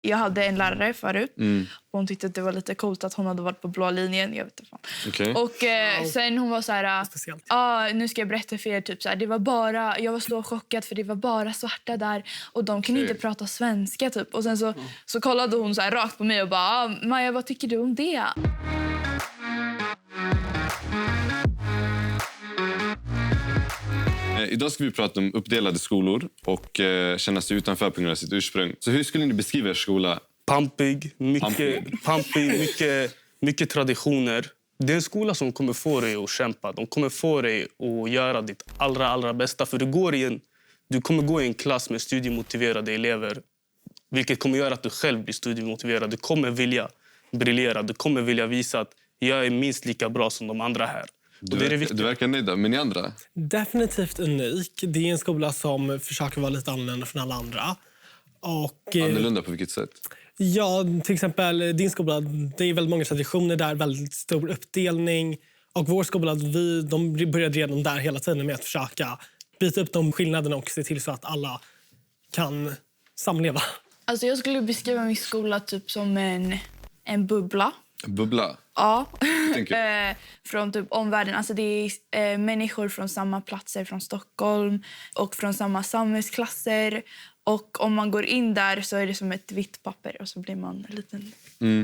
Jag hade en lärare förut. Hon tyckte att det var lite coolt att hon hade varit på blå linjen. Jag vet inte fan. Okay. Och sen hon var så här... nu ska jag berätta för er. Typ, så här, det var bara, jag var så chockad för det var bara svarta där. Och de kunde inte prata svenska. Typ. Och sen så kollade hon så här rakt på mig och bara... Maja, vad tycker du om det? Idag ska vi prata om uppdelade skolor och känna sig utanför på grund av sitt ursprung. Så hur skulle ni beskriva er skola? Pampig, mycket traditioner. Det är en skola som kommer få dig att kämpa. De kommer få dig att göra ditt allra bästa. För du kommer gå i en klass med studiemotiverade elever. Vilket kommer göra att du själv blir studiemotiverad. Du kommer vilja briljera. Du kommer vilja visa att jag är minst lika bra som de andra här. Du verkar nöjd, men ni andra? Definitivt unik. Det är en skola som försöker vara lite annorlunda från alla andra. Annorlunda på vilket sätt? Ja, till exempel din skola, det är väldigt många traditioner där, väldigt stor uppdelning. Och vår skola, de började redan där hela tiden med att försöka byta upp de skillnaderna och se till så att alla kan samleva. Alltså jag skulle beskriva min skola typ som en bubbla. Bubbla? Ja, från typ omvärlden. Alltså det är människor från samma platser, från Stockholm och från samma samhällsklasser. Och om man går in där så är det som ett vitt papper och så blir man en liten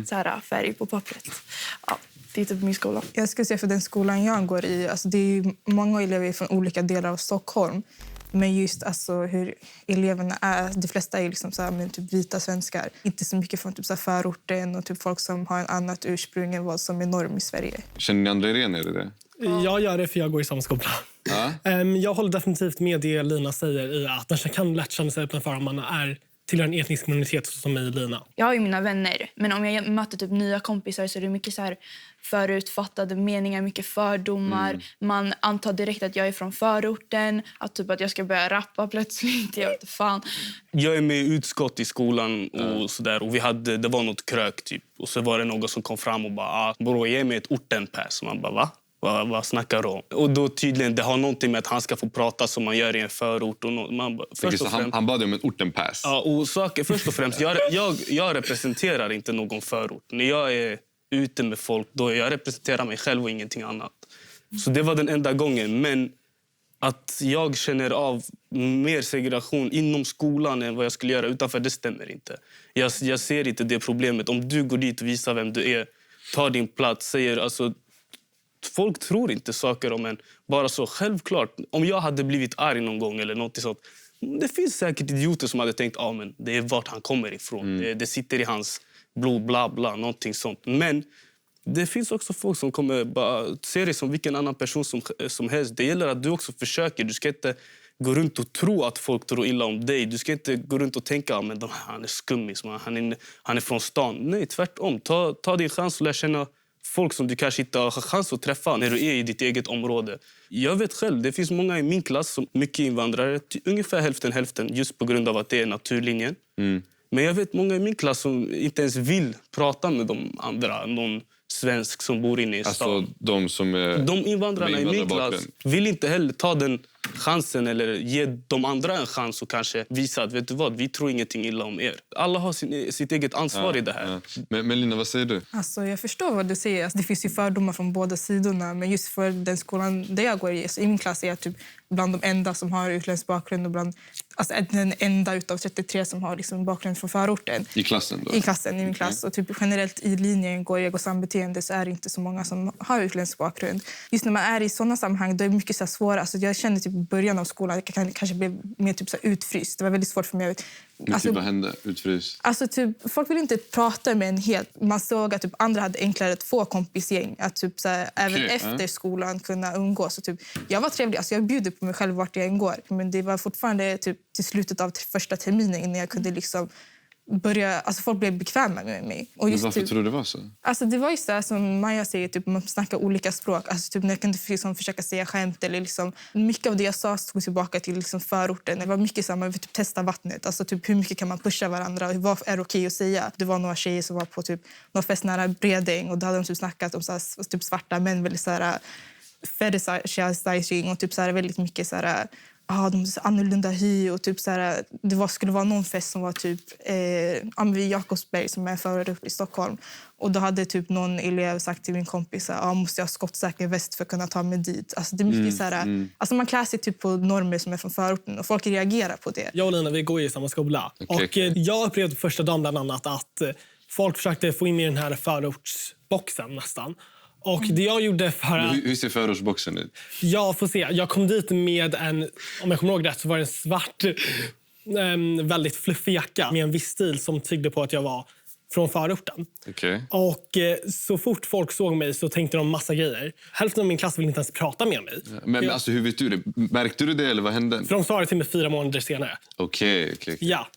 så här, färg på pappret. Ja, det är typ min skola. Jag skulle säga för den skolan jag går i, alltså det är många elever från olika delar av Stockholm. Men just alltså hur eleverna är, de flesta är liksom så här, men typ vita svenskar. Inte så mycket från typ så här förorten och typ folk som har en annat ursprung än vad som är norm i Sverige. Känner ni andra igen er i det? Jag gör det för jag går i samma skola. Jag håller definitivt med det Lina säger i att man kan lätt känna sig utanför om man tillhör en etnisk minoritet som i Lina. Jag har ju mina vänner, men om jag möter typ nya kompisar så är det mycket så här förutfattade meningar, mycket fördomar. Man antar direkt att jag är från förorten, att jag ska börja rappa plötsligt. Jag vet inte fan. Jag är med i utskott i skolan och sådär. Och det var något krök typ. Och så var det någon som kom fram och bara, bro, ge mig ett ortenpass. Man bara, va? Vad snackar du om? Och då tydligen, det har någonting med att han ska få prata som man gör i en förort. Och han bad om ett ortenpass? Ja, och först och främst, jag representerar inte någon förort. När jag är ute med folk, då jag representerar mig själv och ingenting annat. Så det var den enda gången. Men att jag känner av mer segregation inom skolan än vad jag skulle göra utanför, det stämmer inte. Jag ser inte det problemet. Om du går dit och visar vem du är, tar din plats, säger... Alltså, folk tror inte saker om en bara så. Självklart, om jag hade blivit arg någon gång eller något sånt, det finns säkert idioter som hade tänkt men det är vart han kommer ifrån. Det sitter i hans blod, bla bla, någonting sånt. Men det finns också folk som kommer bara se dig som vilken annan person som helst. Det gäller att du också försöker. Du ska inte gå runt och tro att folk tror illa om dig. Du ska inte gå runt och tänka han är skummis, han är från stan. Nej, tvärtom. Ta din chans och lär känna folk som du kanske inte har chans att träffa när du är i ditt eget område. Jag vet själv, det finns många i min klass som mycket invandrare. Ungefär hälften just på grund av att det är naturlinjen. Men jag vet många i min klass som inte ens vill prata med de andra. Någon svensk som bor inne i stan. Alltså de invandrarna i min klass vill inte heller ta den chansen eller ge de andra en chans och kanske visa att vet du vad, vi tror ingenting illa om er. Alla har sitt eget ansvar i det här. Men Lina, vad säger du? Alltså, jag förstår vad du säger. Alltså, det finns ju fördomar från båda sidorna. Men just för den skolan där jag går i, så i min klass är jag typ bland de enda som har utländsk bakgrund och den enda utav 33 som har liksom bakgrund från förorten. I klassen då? I min klass. Och typ generellt i linjen går jag och sambeteende så är det inte så många som har utländsk bakgrund. Just när man är i sådana sammanhang då är det mycket så här svåra. Alltså, jag kände typ i början av skolan att jag kanske blev mer typ så här utfryst. Det var väldigt svårt för mig. Alltså, vad hände? Utfryst? Alltså typ, folk ville inte prata med en helt. Man såg att typ, andra hade enklare att få kompisgäng. Att typ, så här, även efter skolan kunna umgås. Så, typ, jag var trevlig. Alltså, jag bjuder på mig själv vart jag än går. Men det var fortfarande typ, till slutet av första terminen innan jag kunde liksom folk blev bekväma med mig. Och just, men varför tror du det var så? Alltså det var ju så här, som Maja säger, typ, man snackar olika språk. Alltså typ när jag kunde liksom försöka säga skämt eller liksom, mycket av det jag sa stod tillbaka till liksom förorten. Det var mycket så här, man vill typ testa vattnet. Alltså typ hur mycket kan man pusha varandra och vad är okej att säga? Det var några tjejer som var på typ någon fest nära Bredäng och då hade de typ snackat om så här, typ svarta män väldigt så här fetishizing och typ så här väldigt mycket så här de hade så annorlunda hy och typ så här, skulle vara någon fest som var typ vid Jakobsberg som är en förort i Stockholm. Och då hade typ någon elev sagt till min kompis att måste jag ha skottsäker väst för att kunna ta mig dit. Alltså det är mycket så här, alltså man klär sig typ på normer som är från förorten och folk reagerar på det. Jag och Lina, vi går i samma skola. Okay. Och jag upplevde första dagen bland annat att folk försökte få in mig i den här förortsboxen nästan. Och det jag gjorde för att... Hur ser förortsboxen ut? Jag får se. Jag kom dit med om jag kommer ihåg rätt så var det en svart väldigt fluffig jacka med en viss stil som tydde på att jag var från förorten. Okay. Och så fort folk såg mig så tänkte de massa grejer. Hälften av min klass ville inte ens prata med mig. Men alltså, hur vet du det? Märkte du det eller vad hände? För de sa det till mig 4 månader senare. Okej. Ja.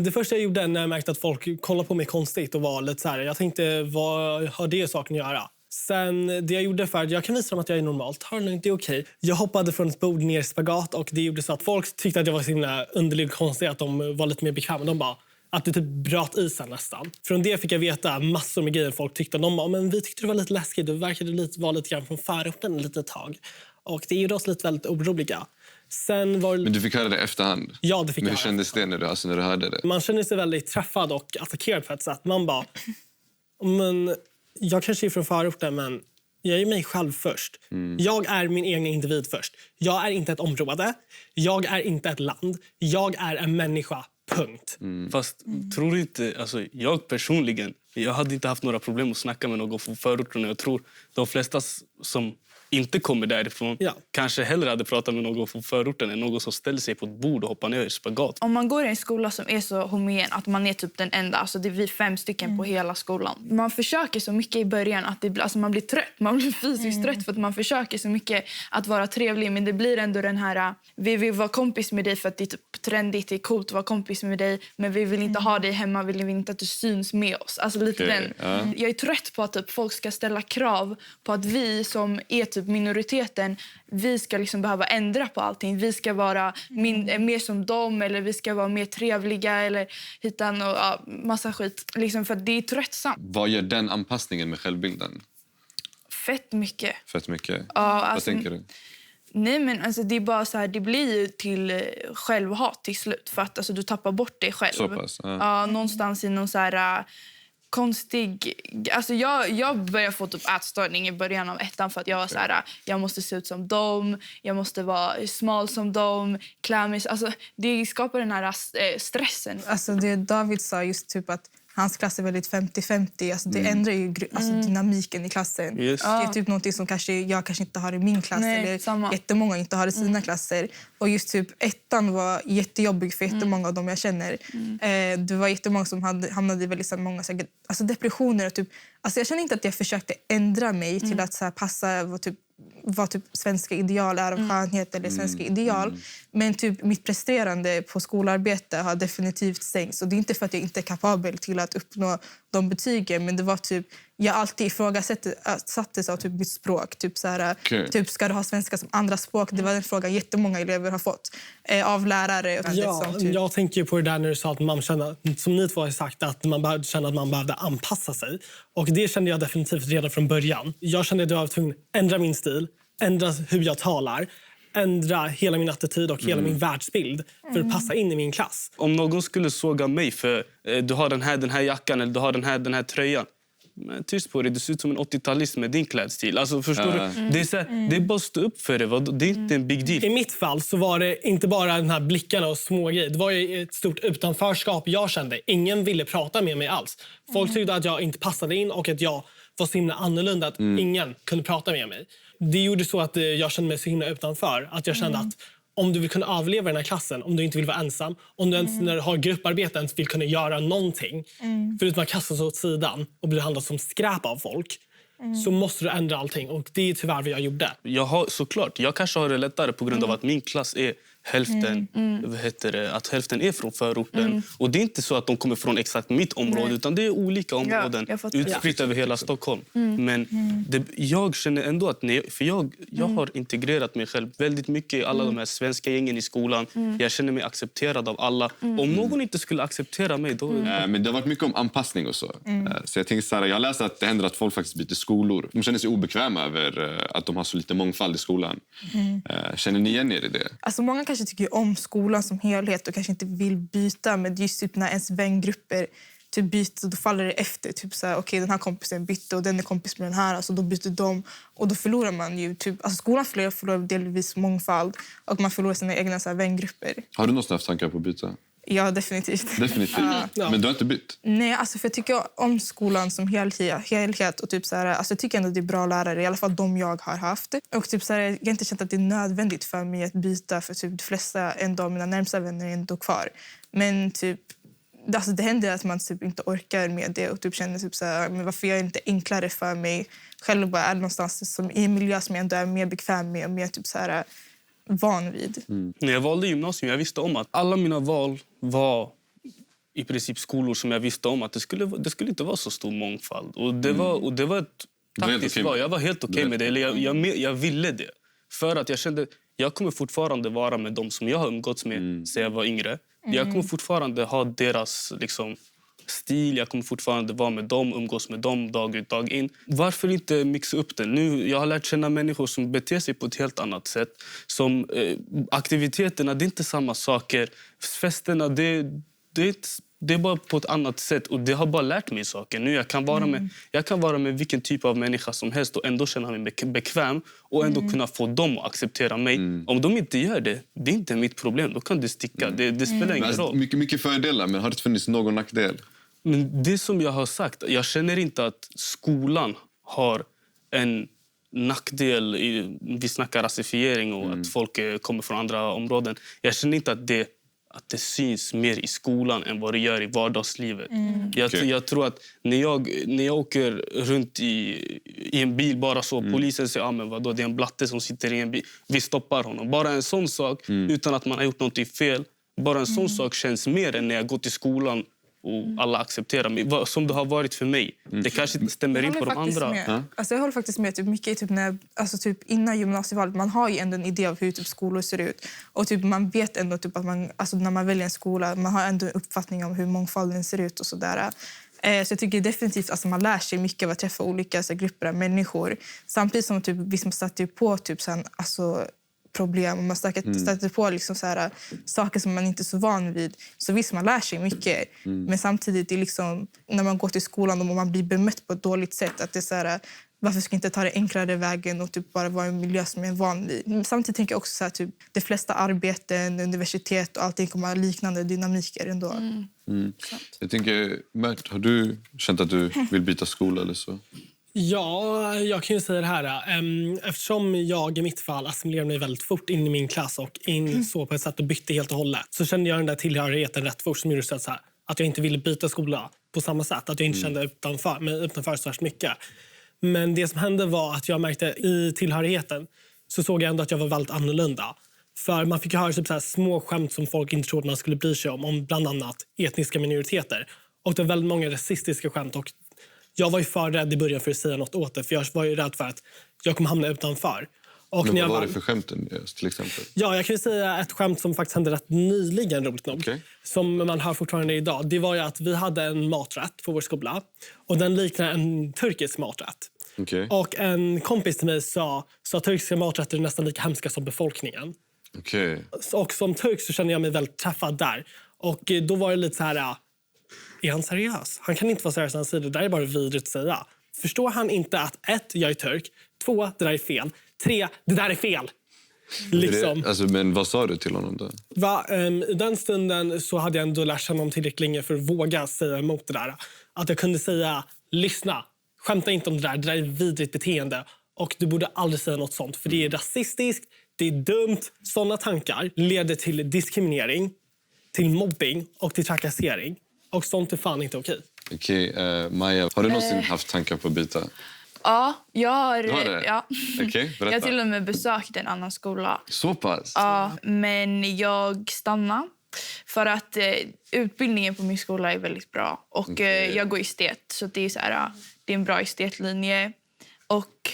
Det första jag gjorde när jag märkte att folk kollade på mig konstigt och var lite så här, jag tänkte, vad har det saken att göra? Sen det jag gjorde för att jag kan visa dem att jag är normalt. Det är okej. Jag hoppade från ett bord ner i spagat och det gjorde så att folk tyckte att jag var så himla underlig och konstig, att de var lite mer bekväma. De bara, att det typ bröt isen nästan. Från det fick jag veta massor med grejer folk tyckte. De bara, men vi tyckte det var lite läskigt. Du verkade vara lite grann från förorten ett litet tag. Och det gjorde oss lite väldigt oroliga. Sen var... Men du fick höra det efterhand? Ja, det fick jag. Men hur kändes det när du hörde det? Man kände sig väldigt träffad och attackerad på ett sätt. Man bara, men jag kanske är från förorten, men jag är mig själv först. Jag är min egen individ först. Jag är inte ett område. Jag är inte ett land. Jag är en människa. Punkt. Fast tror du inte, alltså jag personligen, jag hade inte haft några problem att snacka med någon från förorten. Jag tror de flesta som inte kommer därifrån kanske hellre hade pratat med någon från förorten än någon som ställer sig på ett bord och hoppar ner i spagat. Om man går i en skola som är så homogen att man är typ den enda, alltså det är vi 5 stycken på hela skolan. Man försöker så mycket i början att man blir trött, man blir fysiskt trött för att man försöker så mycket att vara trevlig, men det blir ändå den här, vi vill vara kompis med dig för att det är typ trendigt, det är coolt att vara kompis med dig, men vi vill inte ha dig hemma, vi vill inte att du syns med oss. Alltså lite den. Jag är trött på att typ folk ska ställa krav på att vi som är typ minoriteten, vi ska liksom behöva ändra på allting. Vi ska vara mer som dem, eller vi ska vara mer trevliga eller hitan och massa skit. Liksom för att det är tröttsamt. Vad gör den anpassningen med självbilden? Fett mycket. Vad tänker du? Nej, men alltså det är bara så här, det blir ju till självhat till slut för att alltså, du tappar bort dig själv. Så pass? Någonstans i någon så här konstig... Alltså jag började få typ ätstörning i början av 1:an för att jag var så här, jag måste se ut som dem, jag måste vara smal som dem, klä mig. Alltså det skapar den här stressen. Alltså det David sa just typ att hans klass är väldigt 50-50. Alltså det ändrar ju dynamiken i klassen. Yes. Det är typ något som jag kanske inte har i min klass. Eller jättemånga inte har i sina klasser. Och just typ 1:an var jättejobbig för jättemånga av dem jag känner. Det var jättemånga som hamnade i väldigt många alltså depressioner. Och typ, alltså jag känner inte att jag försökte ändra mig till att så här, passa vad typ svenska ideal är av skönhet eller svenska ideal. Men typ mitt presterande på skolarbete har definitivt sänkts. Och det är inte för att jag inte är kapabel till att uppnå de betygen, men det var typ jag alltid ifrågasattes av typ mitt språk. Typ så här, typ ska du ha svenska som andra språk? Det var en fråga jättemånga elever har fått av lärare. Och typ. Jag tänker på det där när du sa att man kände, som ni två har sagt, att man kände att man behövde anpassa sig. Och det kände jag definitivt redan från början. Jag kände att jag var tvungen att ändra min stil, ändra hur jag talar, ändra hela min attityd och hela min världsbild för att passa in i min klass. Om någon skulle såga mig för du har den här jackan eller du har den här tröjan. Men tyst på dig, du ser ut som en 80-talist med din klädstil. Alltså, förstår du? Det är, så här, det är bara att stå upp för det. Det är inte en big deal. I mitt fall så var det inte bara den här blickarna och små grejer. Det var ju ett stort utanförskap jag kände. Ingen ville prata med mig alls. Folk tyckte att jag inte passade in och att jag var så himla annorlunda att ingen kunde prata med mig. Det gjorde så att jag kände mig så himla utanför. Att jag kände att om du vill kunna överleva i den här klassen, om du inte vill vara ensam, om du ens när du har grupparbete ens vill kunna göra någonting, förutom att kasta sig åt sidan och bli behandlad som skräp av folk, så måste du ändra allting. Och det är tyvärr vad jag gjorde. Jag kanske har det lättare på grund av att min klass är hälften, att hälften är från förorten. Och det är inte så att de kommer från exakt mitt område, utan det är olika områden utspritt över hela Stockholm. Men jag känner ändå att för jag har integrerat mig själv väldigt mycket i alla de här svenska gängen i skolan. Jag känner mig accepterad av alla. Om någon inte skulle acceptera mig, då... Men det har varit mycket om anpassning och så. Så jag tänker så här, jag läste att det händer att folk faktiskt byter skolor. De känner sig obekväma över att de har så lite mångfald i skolan. Känner ni igen er i det? Alltså många kanske kanske tycker om skolan som helhet och kanske inte vill byta, men just typ när ens vängrupper typ byter, då faller det efter. Typ så här, okej, den här kompisen bytte och den är kompis med den här, alltså då byter de och då förlorar man ju typ, alltså skolan förlorar delvis mångfald och man förlorar sina egna så här vängrupper. Har du någonsin haft tankar på att byta? Ja, definitivt. Definitivt. Ja. Men du har inte bytt? Nej, alltså för jag tycker om skolan som helhet och typ så här, alltså jag tycker ändå att det är bra lärare, i alla fall de jag har haft. Och typ så här, jag har inte känt att det är nödvändigt för mig att byta, för typ de flesta av mina närmsta vänner är ändå kvar. Men typ alltså det händer att man typ inte orkar med det och typ känner typ så här, men varför gör det inte enklare för mig själv att vara någonstans som i en miljö som jag ändå är mer bekväm med och mer typ så här van vid. När jag valde gymnasium jag visste om att alla mina val var i princip skolor som jag visste om att det skulle inte vara så stor mångfald. Och det var ett taktiskt val. Jag var helt okej med det. Eller jag ville det. För att jag kände jag kommer fortfarande vara med dem som jag har umgåtts med sedan jag var yngre. Jag kommer fortfarande ha deras liksom, stil. Jag kommer fortfarande vara med dem, umgås med dem dag ut, dag in. Varför inte mixa upp det? Nu, jag har lärt känna människor som beter sig på ett helt annat sätt. Som aktiviteterna, det är inte samma saker. Festerna, det är bara på ett annat sätt. Och det har bara lärt mig saker. Nu jag kan vara med vilken typ av människa som helst och ändå känna mig bekväm och ändå kunna få dem att acceptera mig. Om de inte gör det, det är inte mitt problem. Då kan det sticka. Det spelar ingen roll. Mycket fördelar, men har det funnits någon nackdel? Men det som jag har sagt, jag känner inte att skolan har en nackdel. Vi snackar rasifiering och att folk kommer från andra områden. Jag känner inte att det syns mer i skolan än vad det gör i vardagslivet. Jag tror att när jag åker runt i en bil bara så, polisen säger men vadå, det är en blatte som sitter i en bil. Vi stoppar honom. Bara en sån sak, utan att man har gjort något fel. Bara en sån sak känns mer än när jag går till skolan och alla accepterar mig. Som det har varit för mig. Det kanske inte stämmer in på de andra. Alltså jag håller faktiskt med. Typ mycket typ när, alltså typ innan gymnasievalet, man har ju ändå en idé av hur typ skolor ser ut. Och typ man vet ändå typ att man, alltså när man väljer en skola, man har ändå en uppfattning om hur mångfalden ser ut och sådär. Så jag tycker definitivt att alltså man lär sig mycket av att träffa olika alltså, grupper av människor. Samtidigt som typ, visst man stöter på typ sen, alltså problem och man stöter på liksom så här, saker som man inte är så van vid. Så visst, man lär sig mycket. Men samtidigt är liksom, när man går till skolan och man blir bemött på ett dåligt sätt, att det är så här, varför ska inte ta det enklare vägen och typ bara vara en miljö som är van vid. Men samtidigt tänker jag också så här, typ, de flesta arbeten, universitet och allting kommer ha liknande dynamiker ändå. Jag tänker, Mert, har du känt att du vill byta skola eller så? Ja, jag kan ju säga det här. Eftersom jag i mitt fall assimilerade mig väldigt fort in i min klass och så på ett sätt och bytte helt och hållet, så kände jag den där tillhörigheten rätt fort som gjorde så här, att jag inte ville byta skola på samma sätt. Att jag inte kände mig utanför så mycket. Men det som hände var att jag märkte i tillhörigheten så såg jag ändå att jag var väldigt annorlunda. För man fick ju höra typ så här små skämt som folk inte trodde man skulle bry sig om bland annat etniska minoriteter. Och det var väldigt många rasistiska skämt och jag var ju för rädd i början för att säga något åt det. För jag var ju rädd för att jag kommer hamna utanför. Och men vad var det för skämten till exempel? Ja, jag kan ju säga ett skämt som faktiskt hände rätt nyligen, roligt nog. Okay. Som man hör fortfarande idag. Det var ju att vi hade en maträtt på vår skola. Och den liknar en turkisk maträtt. Okay. Och en kompis till mig sa turkiska maträtter är nästan lika hemska som befolkningen. Okay. Och som turk så kände jag mig väldigt träffad där. Och då var det lite så här... Är han seriös? Han kan inte vara seriös när han säger det. Det där är bara vidrigt att säga. Förstår han inte att 1, jag är turk. 2, det där är fel. 3, det där är fel. Liksom. Men vad sa du till honom då? I den stunden så hade jag ändå lärt känna honom tillräckligt länge för att våga säga emot det där. Att jag kunde säga, lyssna, skämta inte om det där är vidrigt beteende. Och du borde aldrig säga något sånt. För det är rasistiskt, det är dumt. Sådana tankar leder till diskriminering, till mobbing och till trakassering. Och sånt är fan inte okej. Okej, Maja, har du någonsin haft tankar på att byta? Ja, jag har... Ja. Okay, jag har till och med besökt en annan skola. Så pass? Ja, men jag stannade. För att utbildningen på min skola är väldigt bra. Och jag går estet, så det är, så här, det är en bra estetlinje. Och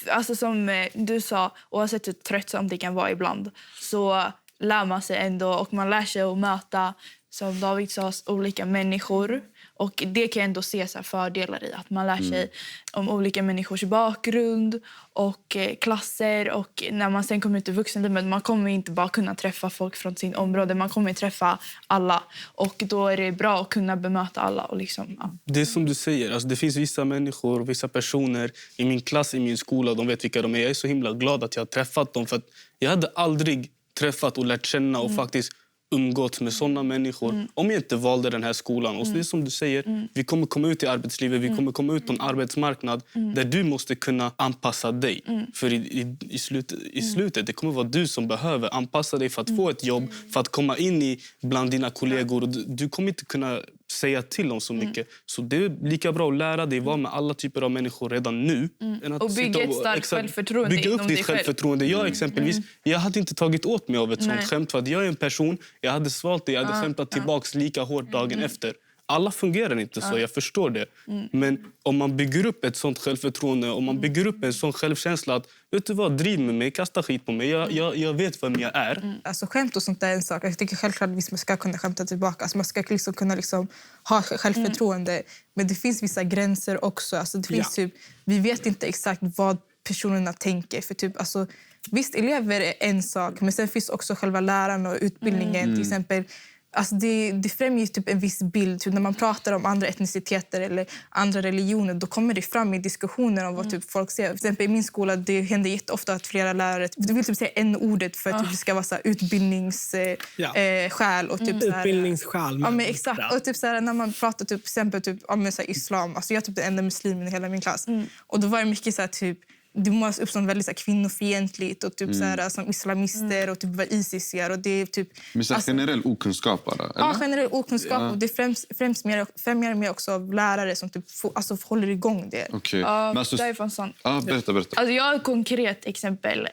alltså, som du sa, oavsett hur tröttsamt det kan vara ibland, så lär man sig ändå. Och man lär sig att möta som David sa, olika människor. Och det kan jag ändå se så här fördelar i. Att man lär sig om olika människors bakgrund och klasser. Och när man sen kommer ut i vuxenlivet, man kommer inte bara kunna träffa folk från sin område. Man kommer träffa alla. Och då är det bra att kunna bemöta alla. Och liksom, ja. Det är som du säger. Alltså, det finns vissa människor, vissa personer i min klass, i min skola. De vet vilka de är. Jag är så himla glad att jag har träffat dem. För att jag hade aldrig träffat och lärt känna och faktiskt umgått med såna människor om jag inte valde den här skolan. Och det är som du säger, vi kommer komma ut i arbetslivet, vi kommer komma ut på en arbetsmarknad där du måste kunna anpassa dig. För i slutet, det kommer vara du som behöver anpassa dig för att få ett jobb, för att komma in bland dina kollegor. Och du kommer inte kunna säga till dem så mycket. Så det är lika bra att lära dig vara med alla typer av människor redan nu. Än att Och bygga ett starkt självförtroende bygga upp inom ditt dig själv. självförtroende. Jag exempelvis, jag hade inte tagit åt mig av ett sånt skämt. För att jag är en person, jag hade svalt det, jag hade skämtat tillbaks lika hårt dagen efter. Alla fungerar inte så, jag förstår det. Men om man bygger upp ett sånt självförtroende, om man bygger upp en sån självkänsla att vet du vad, driv med mig, kasta skit på mig, jag vet vem jag är. Alltså skämt och sånt är en sak. Jag tycker självklart att man ska kunna skämta tillbaka. Alltså man ska liksom kunna ha självförtroende. Men det finns vissa gränser också. Alltså det finns typ, vi vet inte exakt vad personerna tänker. För typ, alltså, visst, elever är en sak. Men sen finns också själva lärarna och utbildningen. Till exempel, alltså det främjar typ en viss bild. Typ när man pratar om andra etniciteter eller andra religioner, då kommer det fram i diskussioner om vad typ folk ser. Till exempel i min skola, det händer jätteofta att flera lärare vill typ säga n-ordet för att typ det ska vara så här utbildningsskäl och typ så här, utbildningsskäl. Ja, men exakt. Och typ så här, när man pratar typ exempel typ om så här, islam. Alltså jag är typ den enda muslimen i hela min klass. Och då var det mycket så här typ det måste uppstå väldigt så här, kvinnofientligt och typ så här, som islamister och typ vad ISIS gör och det är typ Men så generell okunskap bara, eller? Ja, generell okunskap och det främjar mer också av lärare som typ håller igång det. Okej. Ja, Men alltså, det är fan sant. ja, berätta. Alltså jag har ett konkret exempel.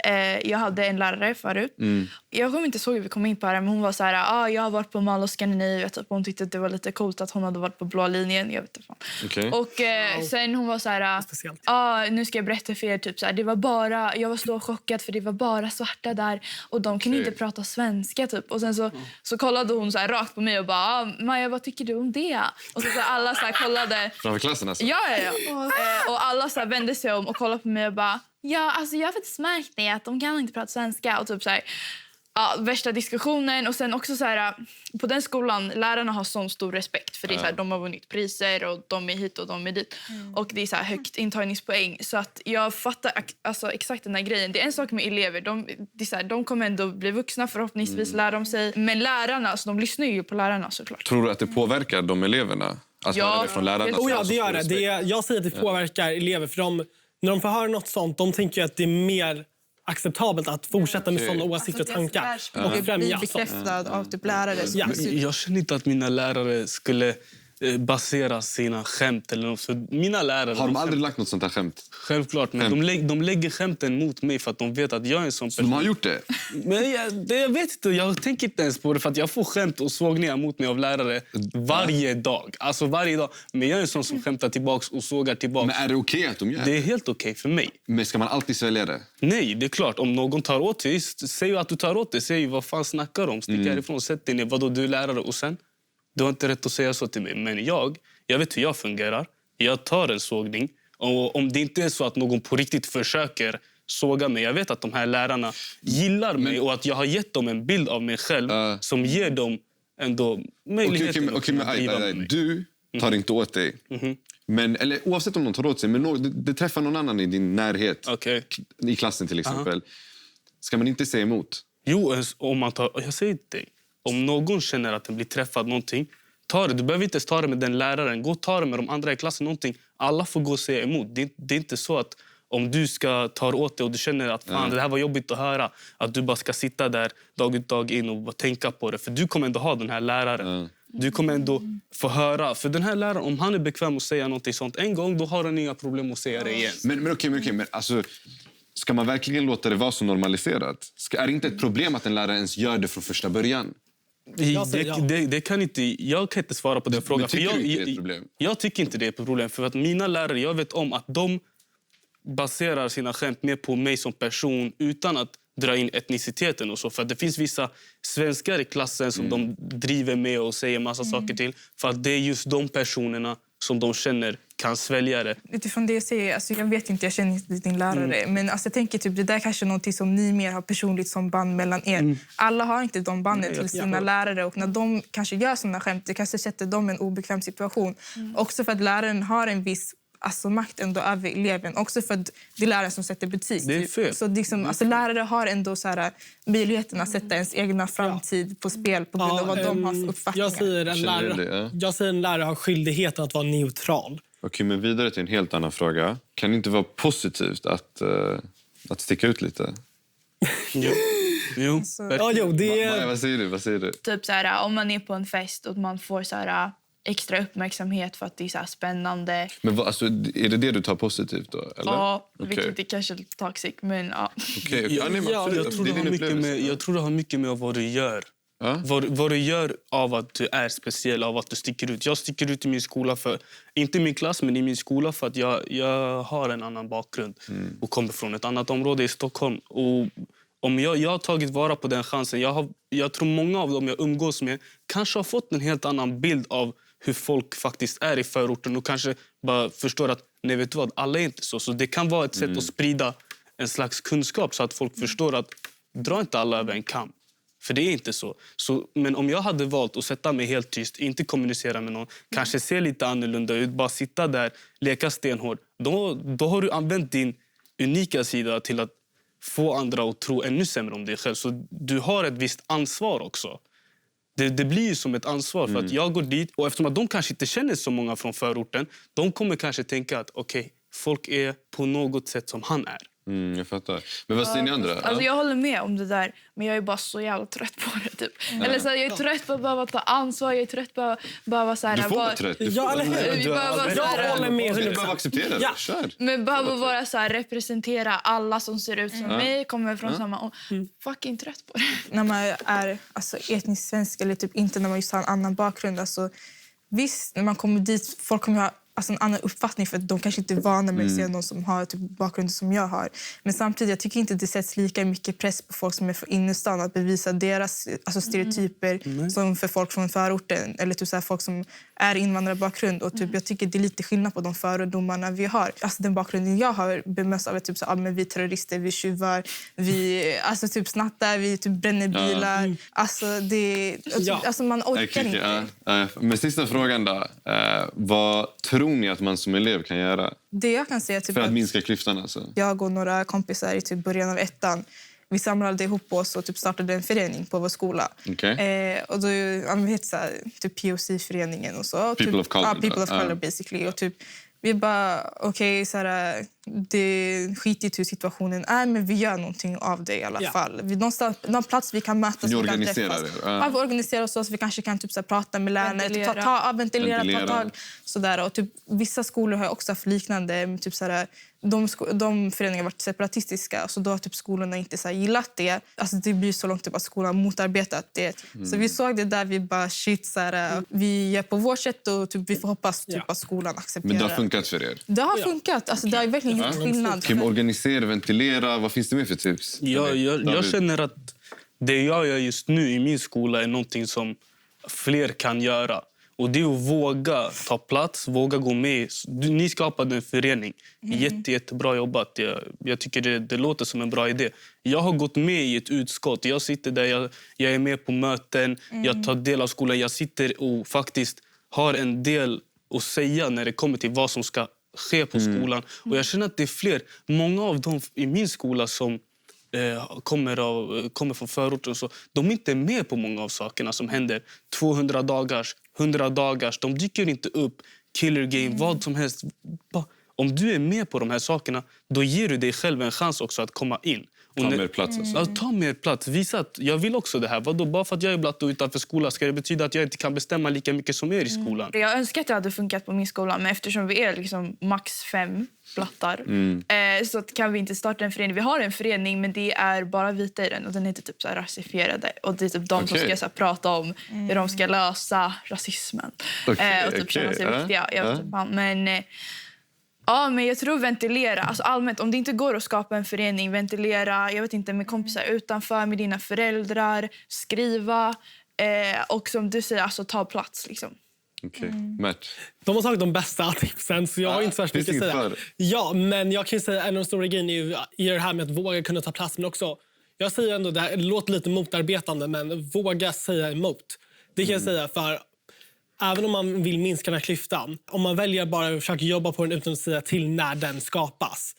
Jag hade en lärare förut. Jag kommer inte ihåg hur vi kom in på det, men hon var så här, jag har varit på Mall of Scandinavia. Typ. Hon tyckte att det var lite coolt att hon hade varit på blå linjen. Jag vet inte fan. Okay. Och sen hon var så här, nu ska jag berätta för er. Typ, så här, jag var så chockad för det var bara svarta där. Och de kunde inte prata svenska. Typ. Och sen så kollade hon så här, rakt på mig och bara, Maja, vad tycker du om det? Och så alla så här, kollade. Framför klassen alltså? Ja. Och alla så här, vände sig om och kollade på mig och bara, ja, alltså jag har faktiskt märkt det att de kan inte prata svenska. Och typ så här, värsta diskussionen. Och sen också så här, på den skolan, lärarna har sån stor respekt. För det är så här, de har vunnit priser och de är hit och de är dit. Och det är så här högt intagningspoäng. Så att jag fattar alltså, exakt den här grejen. Det är en sak med elever. De kommer ändå bli vuxna, förhoppningsvis lära de sig. Men lärarna, alltså, de lyssnar ju på lärarna såklart. Tror du att det påverkar de eleverna? Alltså Ja, från lärarna? Ja, det gör det. Jag säger att det påverkar elever. För när de får höra något sånt, de tänker att det är mer acceptabelt att fortsätta med sådana åsikter och tankar. Och det blir bekräftad av typ lärare. Jag känner inte att mina lärare skulle basera sina skämt eller något. För mina lärare, har de aldrig lagt något sånt här skämt? Självklart, men de lägger skämten mot mig för att de vet att jag är en sån person. Så de har gjort det? Men jag vet inte, jag tänker inte ens på det för att jag får skämt och sågningar mot mig av lärare varje dag. Alltså varje dag. Men jag är en sån som skämtar tillbaks och sågar tillbaks. Men är det okej att de gör det? Det är helt okej för mig. Men ska man alltid svälja det? Nej, det är klart. Om någon tar åt sig, säg att du tar åt dig. Säg vad fan snackar om? Stick härifrån, sätt dig ner. Vadå, du är lärare och sen? Du har inte rätt att säga så till mig. Men jag vet hur jag fungerar. Jag tar en sågning. Och om det inte är så att någon på riktigt försöker såga mig. Jag vet att de här lärarna gillar mig och att jag har gett dem en bild av mig själv som ger dem ändå möjligheten att driva med mig. Du tar inte åt dig. Men, eller, oavsett om de tar åt sig, men det träffar någon annan i din närhet. Okay. I klassen till exempel. Ska man inte säga emot? Jo, om man tar, jag säger till dig. Om någon känner att den blir träffad någonting, ta det. Du behöver inte ta det med den läraren. Gå och ta det med de andra i klassen någonting. Alla får gå och säga emot. Det är inte så att om du ska ta åt dig och du känner att fan, det här var jobbigt att höra, att du bara ska sitta där dag ut dag in och tänka på det. För du kommer ändå ha den här läraren. Du kommer ändå få höra. För den här läraren, om han är bekväm att säga någonting sånt en gång, då har han inga problem att säga det igen. Men okej, men alltså, ska man verkligen låta det vara så normaliserat? Är det inte ett problem att en lärare ens gör det från första början? Det kan inte, jag kan inte svara på den frågan. Tycker du inte det är ett problem? Jag tycker inte det är ett problem. För att mina lärare, jag vet om att de baserar sina skämt mer på mig som person utan att dra in etniciteten och så. För att det finns vissa svenskar i klassen som de driver med och säger massa saker till. För att det är just de personerna som de känner kan svälja det. Utifrån det jag säger, alltså jag vet inte, jag känner inte din lärare. Men alltså jag tänker typ, det där kanske är något som ni mer har personligt som band mellan er. Alla har inte de banden till sina lärare. Och när de kanske gör sådana skämt, det kanske sätter dem i en obekväm situation. Också för att läraren har en viss makt ändå över eleven. Också för att det är läraren som sätter betyg. Det är fel. Så liksom, alltså, lärare har ändå så här, möjligheten att sätta ens egna framtid på spel på grund av vad de har uppfattningar. Jag säger en lärare har skyldigheten att vara neutral. Okej, men vidare till en helt annan fråga. Kan det inte vara positivt att sticka ut lite? Jo. Vad säger du? Typ så här, om man är på en fest och man får så här extra uppmärksamhet för att det är så här spännande. Men är det du tar positivt då? Eller? Ja, vilket är kanske lite toxic, men ja. Jag tror det har mycket med vad du gör. Vad du gör av att du är speciell, av att du sticker ut. Jag sticker ut i min skola, inte i min klass, men i min skola för att jag har en annan bakgrund och kommer från ett annat område i Stockholm. Och om jag har tagit vara på den chansen. Jag tror många av dem jag umgås med kanske har fått en helt annan bild av hur folk faktiskt är i förorten och kanske bara förstår att nej, vet du vad, alla är inte så. Så det kan vara ett sätt att sprida en slags kunskap så att folk förstår att dra inte alla över en kam. För det är inte så. Men om jag hade valt att sätta mig helt tyst, inte kommunicera med någon, kanske se lite annorlunda ut, bara sitta där, leka stenhård, då har du använt din unika sida till att få andra att tro ännu sämre om dig själv. Så du har ett visst ansvar också. Det blir ju som ett ansvar för att jag går dit och eftersom att de kanske inte känner så många från förorten, de kommer kanske tänka att okej, folk är på något sätt som han är. Jag fattar. Men vad säger ni andra? Alltså jag håller med om det där, men jag är bara så jävla trött på det typ. Eller så här, jag är trött på att behöva ta ansvar, jag är trött på att behöva så här. Du får vara trött. Ja, eller hur? Jag håller med. Du behöver acceptera det. Kör. Men behöver bara så här representera alla som ser ut som mig, kommer från samma och fucking trött på det. När man är etnisk svensk eller typ inte när man just har en annan bakgrund, visst när man kommer dit, folk kommer ha en annan uppfattning för att de kanske inte är vana med att se någon som har typ bakgrund som jag har. Men samtidigt, jag tycker inte att det sätts lika mycket press på folk som är från innerstan att bevisa deras stereotyper som för folk från förorten eller typ så här, folk som är invandrarbakgrund. Och typ, jag tycker det är lite skillnad på de fördomarna vi har. Alltså den bakgrunden jag har bemöts av typ så här, men vi är terrorister, vi tjuvar, vi typ snattar, vi typ bränner bilar. Man orkar inte. Men sista frågan då. Vad tror ni att man som elev kan göra? Det jag kan säga typ för att minska klyftan alltså. Jag och några kompisar i typ början av ettan, vi samlade ihop oss och typ startade en förening på vår skola. Okay. Och då heter typ POC-föreningen och så. People of color. People of color basically. Och typ vi bara det skiter hur situationen är, men vi gör någonting av det i alla fall. Någon plats vi kan mötas. Ni organiserar det? Vi organiserar oss så vi kanske kan typ prata med lärarna, ventilera, ta tag sådär. Och typ vissa skolor har också haft liknande typ de föreningar har varit separatistiska, så då har typ skolorna inte gillat det. Alltså det blir så långt typ att skolan motarbetat det. Så vi såg det där, vi bara vi gör på vårt sätt och typ vi får hoppas typ att skolan accepterar. Men det har funkat för er? Det har funkat. Alltså det har verkligen gjort skillnad. Kan organisera, ventilera, vad finns det mer för tips? Jag känner att det jag gör just nu i min skola är någonting som fler kan göra. Och det är att våga ta plats, våga gå med. Ni skapade en förening. Jättebra jobbat. Jag tycker det låter som en bra idé. Jag har gått med i ett utskott. Jag sitter där, jag är med på möten. Jag tar del av skolan. Jag sitter och faktiskt har en del att säga när det kommer till vad som ska ske på skolan. Och jag känner att det är fler. Många av dem i min skola som kommer från förorten, så de är inte med på många av sakerna som händer. 200 dagars, 100 dagars, de dyker inte upp. Killer game, vad som helst. Om du är med på de här sakerna, då ger du dig själv en chans också att komma in. Ta mer plats alltså. Ta mer plats. Visa att jag vill också det här. Vadå? Bara för att jag är blatt utanför skolan ska det betyda att jag inte kan bestämma lika mycket som er i skolan. Jag önskar att det hade funkat på min skola, men eftersom vi är liksom max 5 blattar så kan vi inte starta en förening. Vi har en förening, men det är bara vita i den och den är inte typ så här rasifierade. Och det är typ de som ska så här prata om hur de ska lösa rasismen. Och typ känna sig viktiga. Men Ja, men jag tror ventilera. Alltså allmänt, om det inte går att skapa en förening, ventilera, jag vet inte, med kompisar utanför, med dina föräldrar, skriva och som du säger, alltså ta plats liksom. Okej. Mert. De har tagit de bästa tipsen, så jag har inte så mycket att säga. för. Ja, men jag kan ju säga en av de stora grejerna är ju i det här med att våga kunna ta plats, men också, jag säger ändå, det här låter lite motarbetande, men våga säga emot. Det kan jag säga, för även om man vill minska den här klyftan, om man väljer bara att försöka jobba på den utan att säga till när den skapas,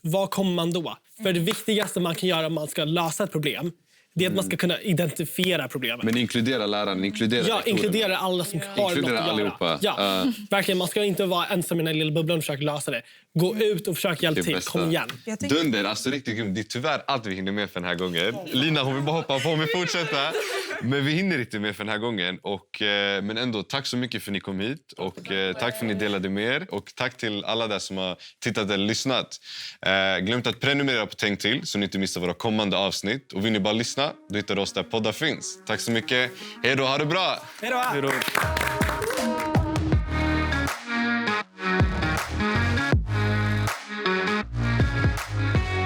vad kommer man då? För det viktigaste man kan göra om man ska lösa ett problem, det är att man ska kunna identifiera problemet. Men inkludera läraren, inkludera inkludera alla som har något att allihopa. göra. Ja, verkligen. Man ska inte vara ensam i den här lilla bubblan och försöka lösa det. Gå ut och försöka hjälpa till. Kom igen. Dunder, alltså riktigt grymt. Det är tyvärr allt vi hinner med för den här gången. Lina, hon vill bara hoppa på mig fortsätta. Men vi hinner inte med för den här gången. Men ändå, tack så mycket för att ni kom hit. Och tack för att ni delade med er. Och tack till alla där som har tittat eller lyssnat. Glöm inte att prenumerera på Tänk till så ni inte missar våra kommande avsnitt. Och vill ni bara lyssna, då hittar du oss där poddar finns. Tack så mycket. Hej då, ha det bra! Hej då!